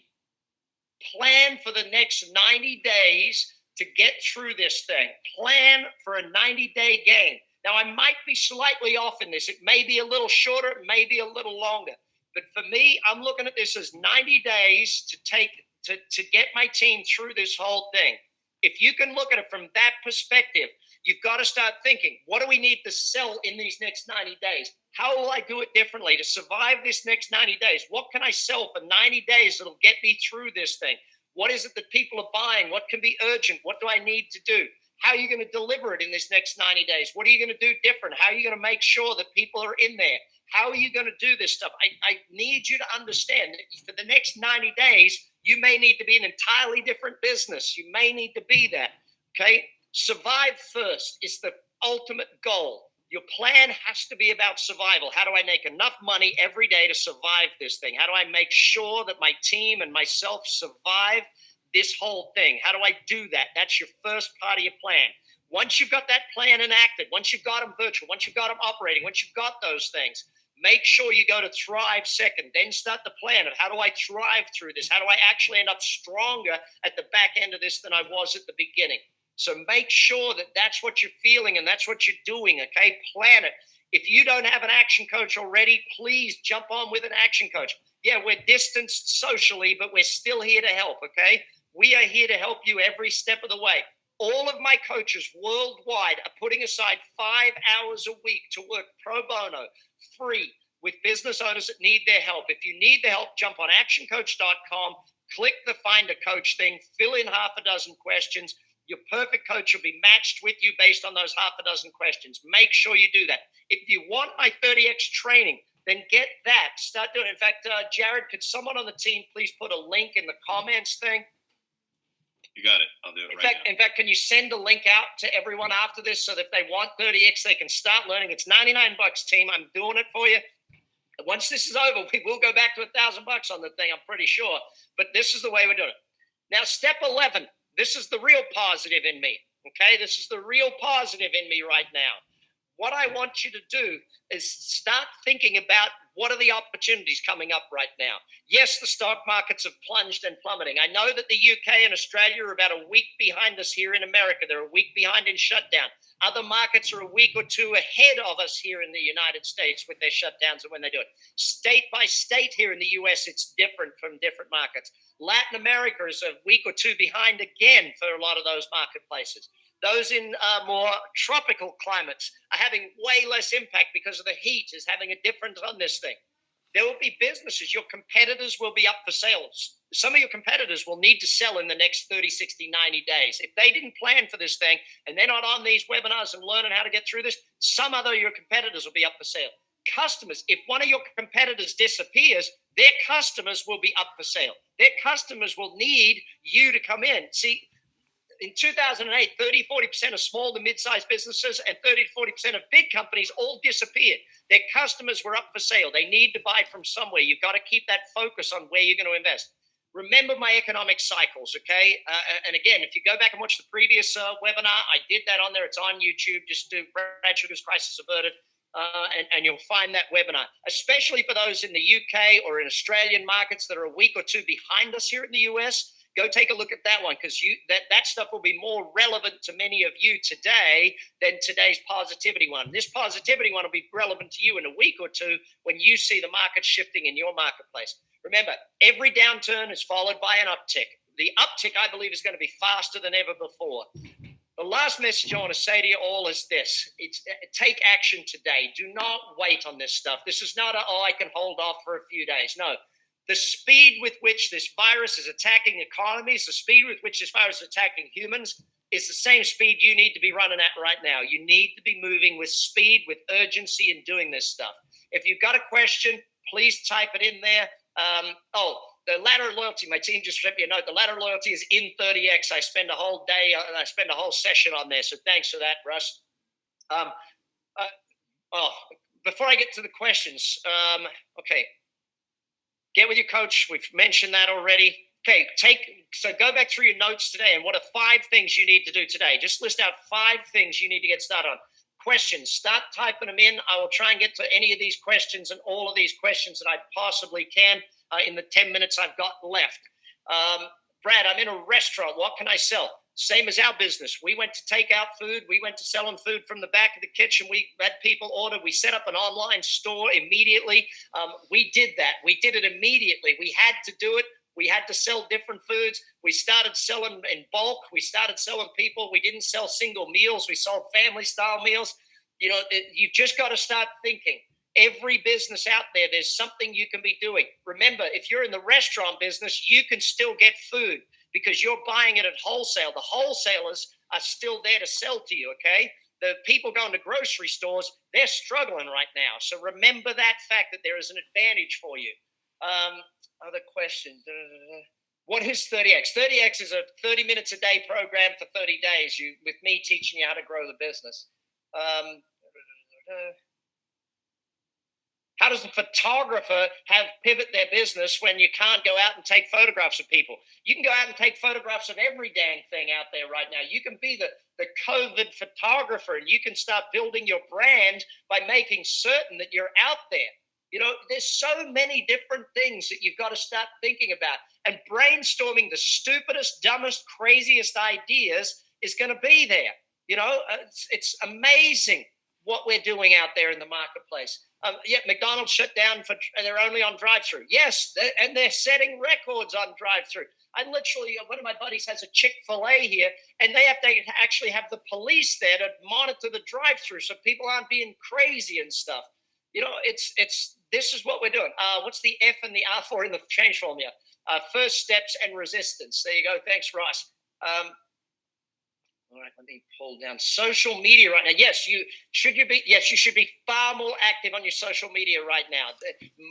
Plan for the next 90 days to get through this thing. Plan for a 90-day game. Now, I might be slightly off in this. It may be a little shorter, it may be a little longer. But for me, I'm looking at this as 90 days to get my team through this whole thing. If you can look at it from that perspective, you've got to start thinking, what do we need to sell in these next 90 days? How will I do it differently to survive this next 90 days? What can I sell for 90 days that'll get me through this thing? What is it that people are buying? What can be urgent? What do I need to do? How are you going to deliver it in this next 90 days? What are you going to do different? How are you going to make sure that people are in there? How are you going to do this stuff? I need you to understand that for the next 90 days, you may need to be an entirely different business. You may need to be that, okay? Survive first is the ultimate goal. Your plan has to be about survival. How do I make enough money every day to survive this thing? How do I make sure that my team and myself survive this whole thing? How do I do that? That's your first part of your plan. Once you've got that plan enacted, once you've got them virtual, once you've got them operating, once you've got those things, make sure you go to thrive second. Then start the plan of how do I thrive through this? How do I actually end up stronger at the back end of this than I was at the beginning? So make sure that that's what you're feeling and that's what you're doing, okay? Plan it. If you don't have an action coach already, please jump on with an action coach. Yeah, we're distanced socially, but we're still here to help, okay? We are here to help you every step of the way. All of my coaches worldwide are putting aside 5 hours a week to work pro bono, free, with business owners that need their help. If you need the help, jump on actioncoach.com, click the find a coach thing, fill in half a dozen questions. Your perfect coach will be matched with you based on those half a dozen questions. Make sure you do that. If you want my 30X training, then get that. Start doing it. In fact, Jared, could someone on the team please put a link in the comments thing? You got it. I'll do it now. In fact, can you send a link out to everyone after this so that if they want 30X, they can start learning? It's $99, team. I'm doing it for you. Once this is over, we will go back to $1,000 on the thing, I'm pretty sure. But this is the way we're doing it. Now, step 11. this is the real positive in me. Okay, this is the real positive in me right now. What I want you to do is start thinking about what are the opportunities coming up right now. Yes, the stock markets have plunged and plummeting. I know that the UK and Australia are about a week behind us here in America. They're a week behind in shutdown. Other markets are a week or two ahead of us here in the United States with their shutdowns and when they do it. State by state here in the US, it's different from different markets. Latin America is a week or two behind again for a lot of those marketplaces. Those in more tropical climates are having way less impact because of the heat is having a difference on this thing. There will be businesses, your competitors will be up for sales. Some of your competitors will need to sell in the next 30, 60, 90 days. If they didn't plan for this thing and they're not on these webinars and learning how to get through this, some other of your competitors will be up for sale. Customers, if one of your competitors disappears, their customers will be up for sale. Their customers will need you to come in. See, in 2008, 30, 40% of small to mid-sized businesses and 30 to 40% of big companies all disappeared. Their customers were up for sale. They need to buy from somewhere. You've got to keep that focus on where you're going to invest. Remember my economic cycles, okay? And again, if you go back and watch the previous webinar, I did that on there. It's on YouTube. Just do Brad Sugar's Crisis Averted, and you'll find that webinar, especially for those in the UK or in Australian markets that are a week or two behind us here in the US. Go take a look at that one because that stuff will be more relevant to many of you today than today's positivity one. This positivity one will be relevant to you in a week or two when you see the market shifting in your marketplace. Remember, every downturn is followed by an uptick. The uptick, I believe, is going to be faster than ever before. The last message I want to say to you all is this. Take action today. Do not wait on this stuff. This is not I can hold off for a few days. No. The speed with which this virus is attacking economies, the speed with which this virus is attacking humans is the same speed you need to be running at right now. You need to be moving with speed, with urgency in doing this stuff. If you've got a question, please type it in there. The Ladder Loyalty, my team just sent me a note. The Ladder Loyalty is in 30X. I spend a whole day, I spend a whole session on there. So thanks for that, Russ. Before I get to the questions, okay. Get with your coach. We've mentioned that already. Okay, so go back through your notes today and what are 5 things you need to do today? Just list out 5 things you need to get started on. Questions, start typing them in. I will try and get to any of these questions and all of these questions that I possibly can in the 10 minutes I've got left. Brad, I'm in a restaurant. What can I sell? Same as our business. We went to take out food. We went to selling food from the back of the kitchen. We had people order. We set up an online store immediately. We did that. We did it immediately. We had to do it. We had to sell different foods. We started selling in bulk. We started selling people. We didn't sell single meals. We sold family style meals. You know, you've just got to start thinking. Every business out there, there's something you can be doing. Remember, if you're in the restaurant business, you can still get food because you're buying it at wholesale. The wholesalers are still there to sell to you, okay? The people going to grocery stores, they're struggling right now. So remember that fact that there is an advantage for you. Other questions. What is 30X? 30X is a 30 minutes a day program for 30 days with me teaching you how to grow the business. How does a photographer pivot their business when you can't go out and take photographs of people? You can go out and take photographs of every dang thing out there right now. You can be the COVID photographer, and you can start building your brand by making certain that you're out there. You know, there's so many different things that you've got to start thinking about. And brainstorming the stupidest, dumbest, craziest ideas is going to be there. You know, it's amazing what we're doing out there in the marketplace. McDonald's shut down they're only on drive-through. Yes, and they're setting records on drive-through. One of my buddies has a Chick-fil-A here, and they have to actually have the police there to monitor the drive-through so people aren't being crazy and stuff. You know, this is what we're doing. What's the F and the R for in the change formula? First steps and resistance. There you go. Thanks, Ross. All right, let me pull down social media right now. Yes, you should be far more active on your social media right now.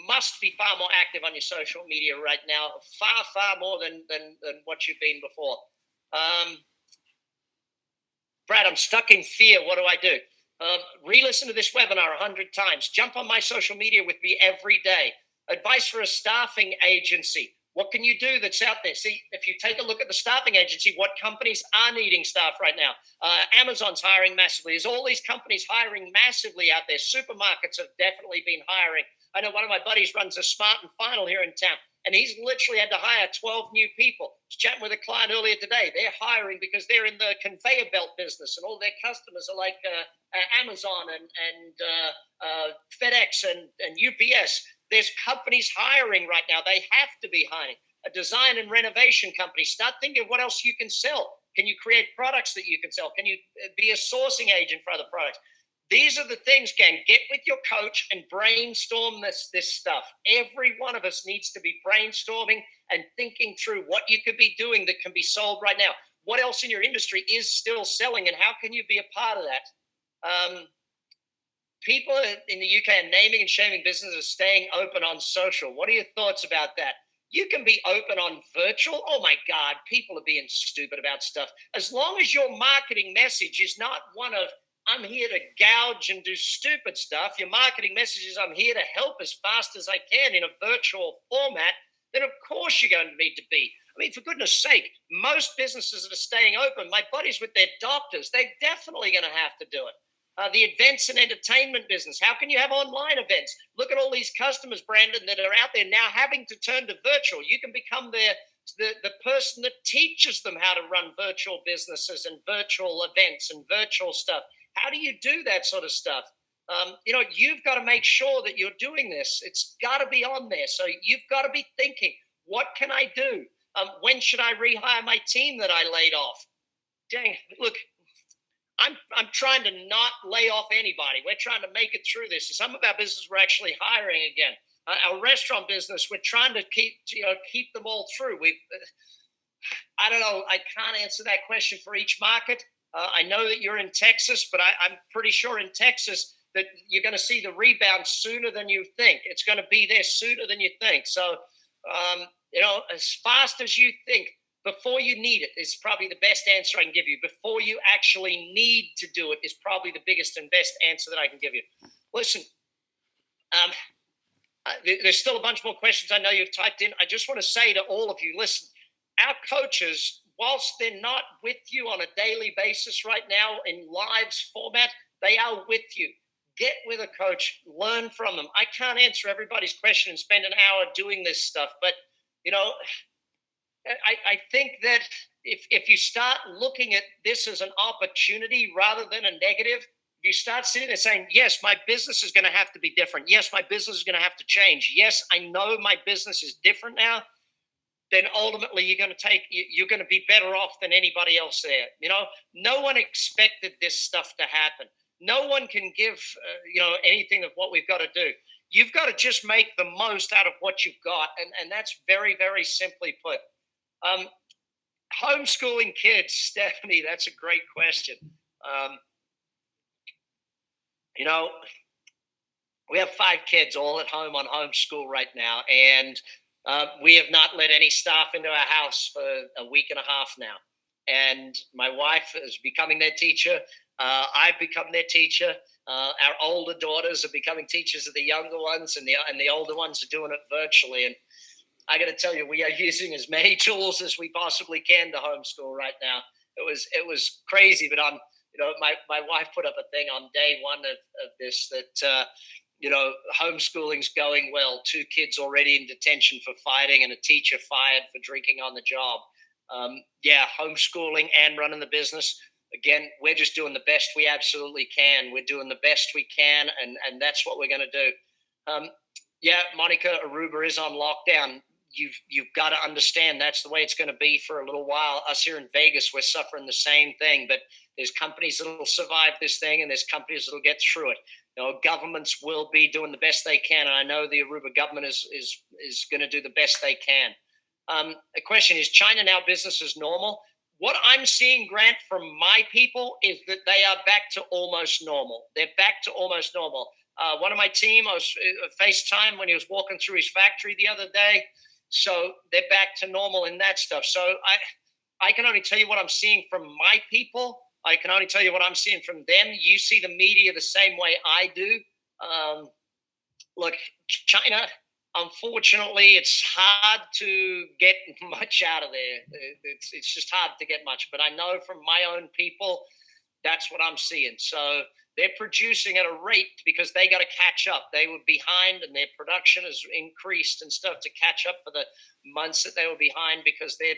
Must be far more active on your social media right now. Far, far more than what you've been before. Brad, I'm stuck in fear. What do I do? Re-listen to this webinar 100 times. Jump on my social media with me every day. Advice for a staffing agency. What can you do that's out there? See, if you take a look at the staffing agency, what companies are needing staff right now? Amazon's hiring massively. There's all these companies hiring massively out there. Supermarkets have definitely been hiring. I know one of my buddies runs a Smart and Final here in town, and he's literally had to hire 12 new people. I was chatting with a client earlier today. They're hiring because they're in the conveyor belt business, and all their customers are like Amazon and FedEx and UPS. There's companies hiring right now. They have to be hiring. A design and renovation company. Start thinking of what else you can sell. Can you create products that you can sell? Can you be a sourcing agent for other products? These are the things, gang. Get with your coach and brainstorm this stuff. Every one of us needs to be brainstorming and thinking through what you could be doing that can be sold right now. What else in your industry is still selling, and how can you be a part of that? People in the UK are naming and shaming businesses staying open on social. What are your thoughts about that? You can be open on virtual. Oh my God, people are being stupid about stuff. As long as your marketing message is not one of, I'm here to gouge and do stupid stuff. Your marketing message is, I'm here to help as fast as I can in a virtual format, then of course you're going to need to be. I mean, for goodness sake, most businesses that are staying open, my buddies with their doctors, they're definitely going to have to do it. The events and entertainment business. How can you have online events? Look at all these customers, Brandon, that are out there now having to turn to virtual. You can become the person that teaches them how to run virtual businesses and virtual events and virtual stuff. How do you do that sort of stuff? You've got to make sure that you're doing this. It's got to be on there. So you've got to be thinking, what can I do? When should I rehire my team that I laid off? Dang, look, I'm trying to not lay off anybody. We're trying to make it through this. Some of our businesses we're actually hiring again. Our restaurant business, we're trying to keep them all through. I don't know. I can't answer that question for each market. I know that you're in Texas, but I'm pretty sure in Texas that you're going to see the rebound sooner than you think. It's going to be there sooner than you think. So, as fast as you think, before you need it is probably the best answer I can give you. Before you actually need to do it is probably the biggest and best answer that I can give you. Listen, there's still a bunch more questions I know you've typed in. I just want to say to all of you, listen, our coaches, whilst they're not with you on a daily basis right now in lives format, they are with you. Get with a coach, learn from them. I can't answer everybody's question and spend an hour doing this stuff, but, I think that if you start looking at this as an opportunity rather than a negative, if you start sitting there saying, yes, my business is going to have to be different. Yes, my business is going to have to change. Yes, I know my business is different now. Then ultimately you're going to be better off than anybody else there. No one expected this stuff to happen. No one can give, anything of what we've got to do. You've got to just make the most out of what you've got. And that's very, very simply put. Homeschooling kids, Stephanie, that's a great question. We have 5 kids all at home on homeschool right now, and we have not let any staff into our house for a week and a half now. And my wife is becoming their teacher. I've become their teacher. Our older daughters are becoming teachers of the younger ones, and the older ones are doing it virtually. And I got to tell you, we are using as many tools as we possibly can to homeschool right now. It was crazy, but my wife put up a thing on day one of this that homeschooling's going well. 2 kids already in detention for fighting, and a teacher fired for drinking on the job. Homeschooling and running the business. Again, we're just doing the best we absolutely can. We're doing the best we can, and that's what we're going to do. Monica, Aruba is on lockdown. You've got to understand that's the way it's going to be for a little while. Us here in Vegas, we're suffering the same thing, but there's companies that will survive this thing, and there's companies that will get through it. Governments will be doing the best they can, and I know the Aruba government is going to do the best they can. The question is, China now business as normal? What I'm seeing, Grant, from my people is that they are back to almost normal. They're back to almost normal. One of my team, I was FaceTime when he was walking through his factory the other day. So they're back to normal in that stuff. So I can only tell you what I'm seeing from my people. I can only tell you what I'm seeing from them. You see the media the same way I do. Look, China, Unfortunately, it's hard to get much out of there. It's just hard to get much. But I know from my own people, that's what I'm seeing. So they're producing at a rate because they got to catch up. They were behind, and their production has increased and stuff to catch up for the months that they were behind because they're